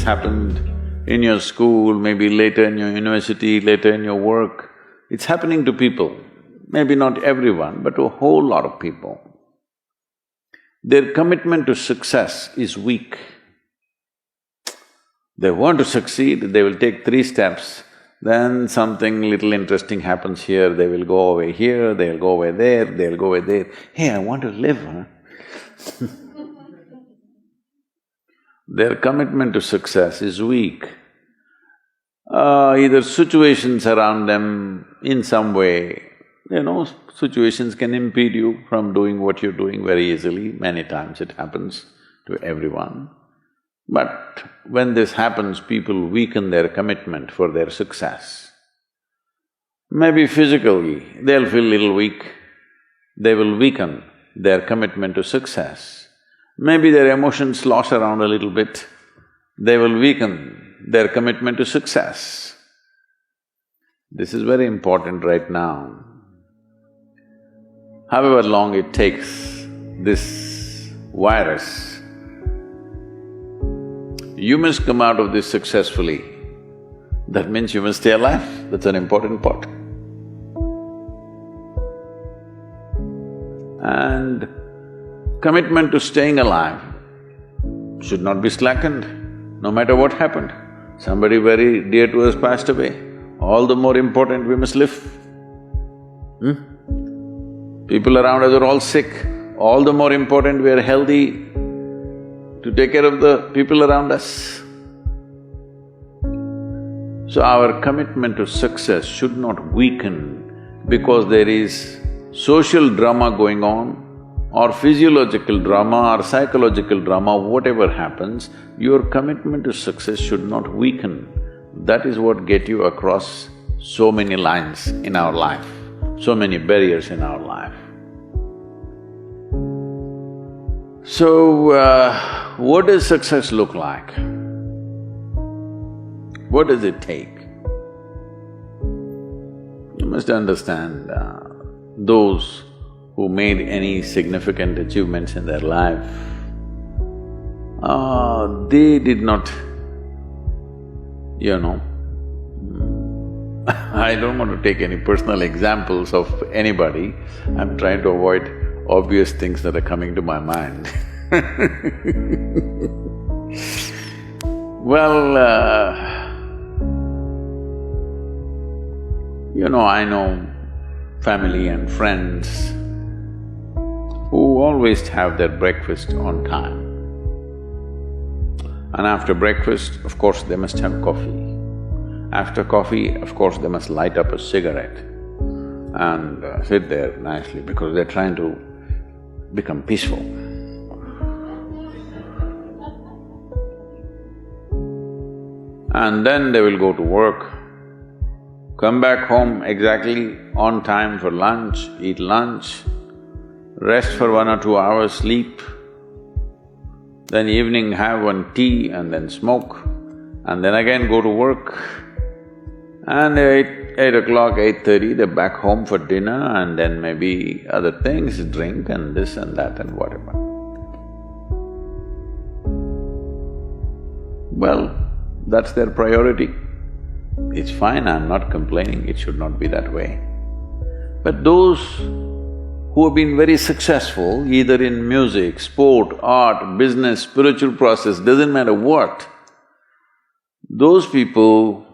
this happened in your school, maybe later in your university, later in your work. It's happening to people, maybe not everyone, but to a whole lot of people. Their commitment to success is weak. They want to succeed, they will take 3 steps, then something little interesting happens here, they will go away here, they'll go away there, they'll go away there. Hey, I want to live, huh? Their commitment to success is weak. Either situations around them in some way, situations can impede you from doing what you're doing very easily. Many times it happens to everyone. But when this happens, people weaken their commitment for their success. Maybe physically, they'll feel little weak, they will weaken their commitment to success. Maybe their emotions slosh around a little bit, they will weaken their commitment to success. This is very important right now. However long it takes, this virus, you must come out of this successfully. That means you must stay alive, that's an important part. And commitment to staying alive should not be slackened, no matter what happened. Somebody very dear to us passed away, all the more important we must live. People around us are all sick, all the more important we are healthy to take care of the people around us. So our commitment to success should not weaken because there is social drama going on, or physiological drama or psychological drama, whatever happens, your commitment to success should not weaken. That is what gets you across so many lines in our life, so many barriers in our life. So, what does success look like? What does it take? You must understand, those who made any significant achievements in their life, they did not, I don't want to take any personal examples of anybody, I'm trying to avoid obvious things that are coming to my mind. Well, I know family and friends who always have their breakfast on time. And after breakfast, of course, they must have coffee. After coffee, of course, they must light up a cigarette and sit there nicely because they're trying to become peaceful. And then they will go to work, come back home exactly on time for lunch, eat lunch, rest for 1 or 2 hours, sleep, then evening have one tea and then smoke, and then again go to work. And 8 o'clock, 8:30, they're back home for dinner and then maybe other things, drink and this and that and whatever. Well, that's their priority. It's fine, I'm not complaining, it should not be that way. But those who have been very successful, either in music, sport, art, business, spiritual process, doesn't matter what, those people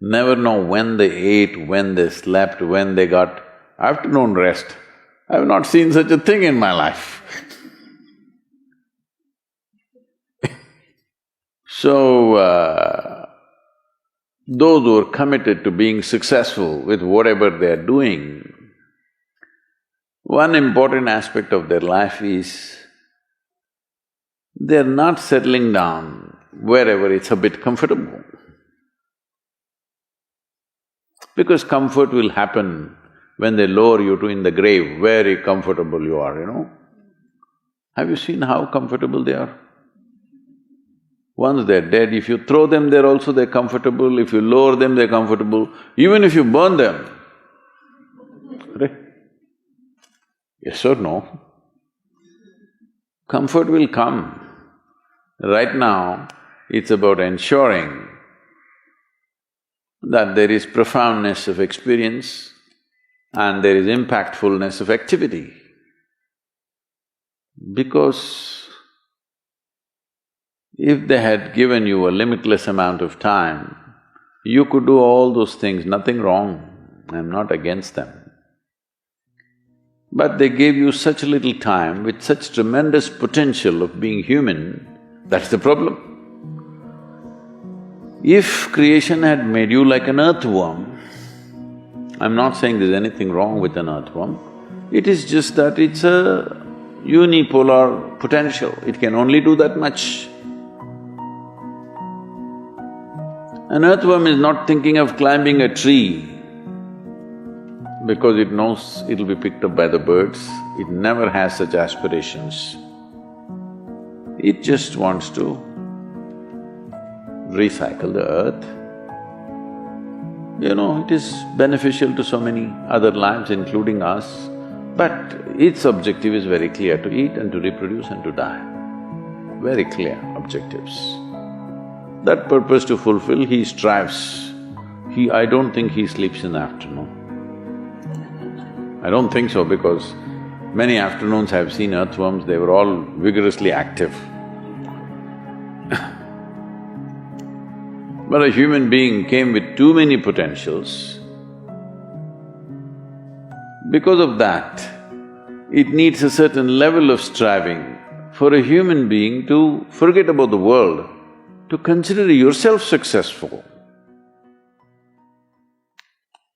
never know when they ate, when they slept, when they got afternoon rest. I've not seen such a thing in my life. So, those who are committed to being successful with whatever they're doing, one important aspect of their life is they're not settling down wherever it's a bit comfortable. Because comfort will happen when they lower you to in the grave, very comfortable you are, Have you seen how comfortable they are? Once they're dead, if you throw them there also they're comfortable, if you lower them they're comfortable, even if you burn them. Right? Yes or no? Comfort will come. Right now, it's about ensuring that there is profoundness of experience and there is impactfulness of activity. Because if they had given you a limitless amount of time, you could do all those things, nothing wrong, I'm not against them. But they gave you such little time with such tremendous potential of being human, that's the problem. If creation had made you like an earthworm, I'm not saying there's anything wrong with an earthworm, it is just that it's a unipolar potential, it can only do that much. An earthworm is not thinking of climbing a tree because it knows it'll be picked up by the birds, it never has such aspirations. It just wants to recycle the earth. You know, it is beneficial to so many other lives, including us, but its objective is very clear, to eat and to reproduce and to die. Very clear objectives. That purpose to fulfill, he strives. I don't think he sleeps in the afternoon. I don't think so, because many afternoons I've seen earthworms, they were all vigorously active. But a human being came with too many potentials. Because of that, it needs a certain level of striving for a human being to forget about the world, to consider yourself successful.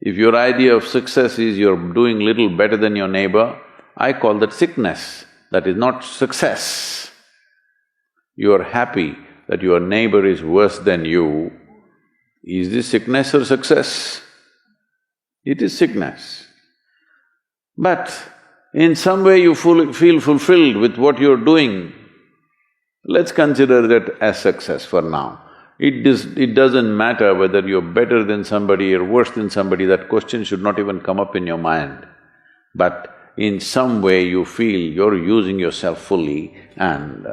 If your idea of success is you're doing little better than your neighbor, I call that sickness, that is not success. You're happy that your neighbor is worse than you. Is this sickness or success? It is sickness. But in some way you feel fulfilled with what you're doing, let's consider that as success for now. It doesn't matter whether you're better than somebody or worse than somebody, that question should not even come up in your mind. But in some way you feel you're using yourself fully and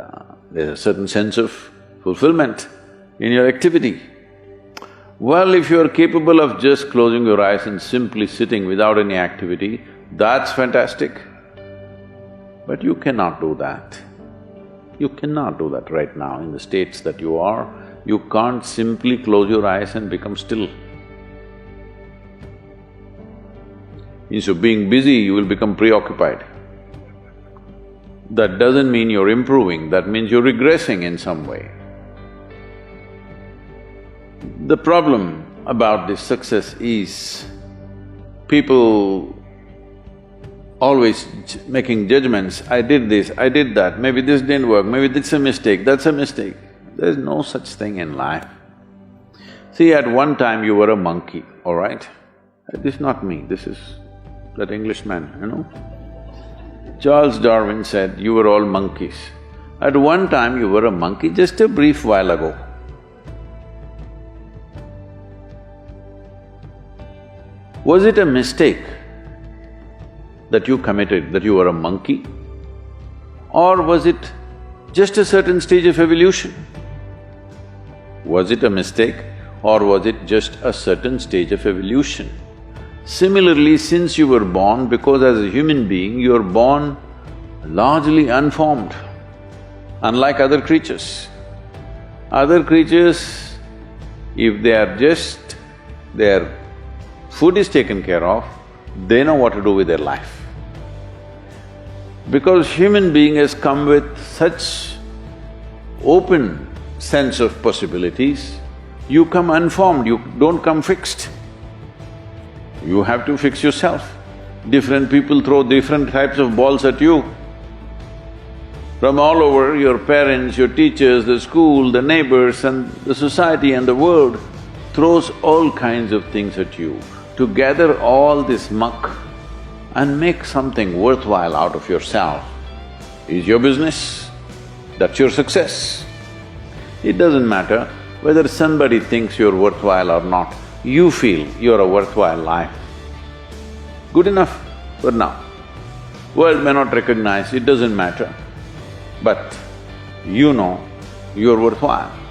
there's a certain sense of fulfillment in your activity. Well, if you're capable of just closing your eyes and simply sitting without any activity, that's fantastic. But you cannot do that. You cannot do that right now in the states that you are. You can't simply close your eyes and become still. Instead of being busy, you will become preoccupied. That doesn't mean you're improving, that means you're regressing in some way. The problem about this success is people always making judgments, I did this, I did that, maybe this didn't work, maybe this is a mistake, that's a mistake. There's no such thing in life. See, at one time you were a monkey, all right? This is not me, this is that Englishman, you know? Charles Darwin said, you were all monkeys. At one time you were a monkey, just a brief while ago. Was it a mistake that you committed, that you were a monkey? Or was it just a certain stage of evolution? Was it a mistake or was it just a certain stage of evolution? Similarly, since you were born, because as a human being, you're born largely unformed, unlike other creatures. Other creatures, if they are just… their food is taken care of, they know what to do with their life. Because human being has come with such open sense of possibilities, you come unformed, you don't come fixed. You have to fix yourself. Different people throw different types of balls at you. From all over, your parents, your teachers, the school, the neighbors and the society and the world throws all kinds of things at you. To gather all this muck and make something worthwhile out of yourself is your business, that's your success. It doesn't matter whether somebody thinks you're worthwhile or not, you feel you're a worthwhile life. Good enough for now. World may not recognize, it doesn't matter. But you know you're worthwhile.